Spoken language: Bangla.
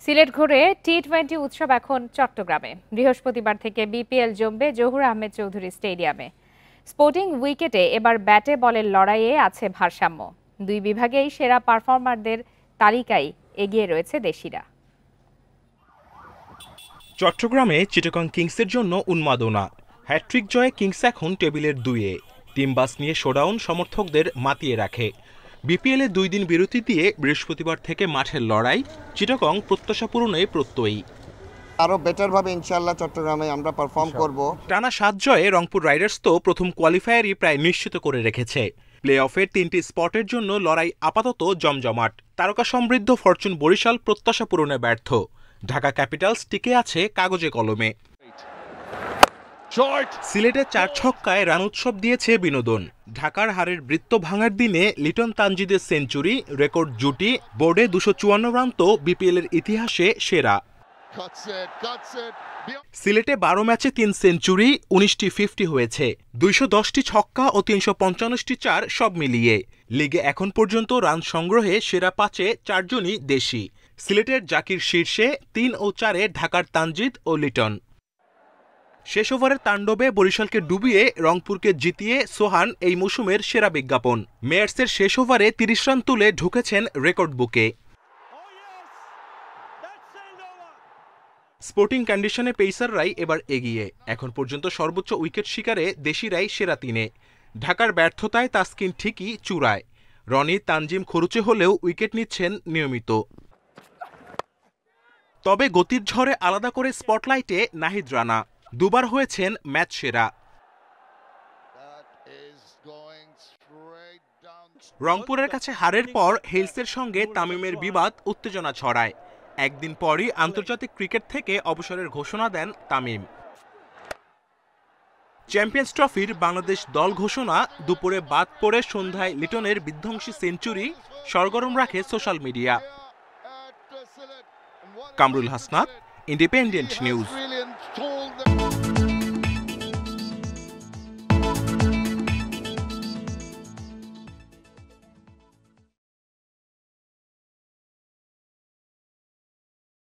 সিলেট ঘুরে টি-20 উৎসব এখন চট্টগ্রামে। বৃহস্পতিবার থেকে বিপিএল জমবে জহুর আহমেদ চৌধুরী স্টেডিয়ামে। স্পোর্টিং উইকেটে এবার ব্যাটে বলের লড়াইয়ে আছে ভারসাম্য। দুই বিভাগেই সেরা পারফর্মারদের তালিকায় এগিয়ে রয়েছে দেশিরা। চট্টগ্রামে চিটাগং কিংসের জন্য উন্মাদনা। হ্যাট্রিক জয়ে কিংস এখন টেবিলের 2-এ। টিম বাস নিয়ে শোডাউন সমর্থকদের মাতিয়ে রাখে। বিপিএলে 2 দিন বিরতি দিয়ে বৃহস্পতিবার থেকে মাঠের লড়াই। চিটাগং প্রত্যাশা পূরণে প্রত্যয়ী। আরো বেটার ভাবে ইনশাআল্লাহ চট্টগ্রামে আমরা পারফর্ম করব। টানা 7 জয়ে রংপুর রাইডার্স তো প্রথম কোয়ালিফায়ারই প্রায় নিশ্চিত করে রেখেছে। প্লে অফের 3টি স্পটের জন্য লড়াই আপাতত জমজমাট। তারকা সমৃদ্ধ ফরচুন বরিশাল প্রত্যাশা পূরণে ব্যর্থ। ঢাকা ক্যাপিটালস টিকে আছে কাগজে কলমে। সিলেটে 4 ছক্কায় রান উৎসব দিয়েছে বিনোদন। ঢাকার হারের বৃত্ত ভাঙার দিনে লিটন তানজিদের সেঞ্চুরি, রেকর্ড জুটি, বোর্ডে 254 রান তো বিপিএল এর ইতিহাসে সেরা। সিলেটে 12 ম্যাচে 3 সেঞ্চুরি, 19টি 50 হয়েছে, 210টি ছক্কা ও 355টি চার সব মিলিয়ে। লিগে এখন পর্যন্ত রান সংগ্রহে সেরা 5-এ 4 জনই দেশি। সিলেটের জাকির শীর্ষে, 3 ও 4-এ ঢাকার তানজিদ ও লিটন। শেষ ওভারের তাণ্ডবে বরিশালকে ডুবিয়ে রংপুরকে জিতিয়ে সোহান এই মৌসুমের সেরা বিজ্ঞাপন। মেয়ার্সের শেষ ওভারে 30 রান তুলে ঢুকেছেন রেকর্ড বুকে। স্পোর্টিং কন্ডিশনে পেসাররাই এবার এগিয়ে। এখন পর্যন্ত সর্বোচ্চ উইকেট শিকারে দেশিরাই সেরা 3-এ। ঢাকার ব্যর্থতায় তাসকিন ঠিকই চূড়ায়। রনি তানজিম খরুচে হলেও উইকেট নিচ্ছেন নিয়মিত। তবে গতির ঝড়ে আলাদা করে স্পটলাইটে নাহিদ রানা। দুবার হয়েছেন ম্যাচ সেরা। রংপুরের কাছে হারের পর হেলসের সঙ্গে তামিমের বিবাদ উত্তেজনা ছড়ায়। একদিন পরই আন্তর্জাতিক ক্রিকেট থেকে অবসরের ঘোষণা দেন তামিম। চ্যাম্পিয়ন্স ট্রফির বাংলাদেশ দল ঘোষণা, দুপুরে বাদ পড়ে সন্ধ্যায় লিটনের বিধ্বংসী সেঞ্চুরি সরগরম রাখে social media. Kamrul Hasnat, independent news.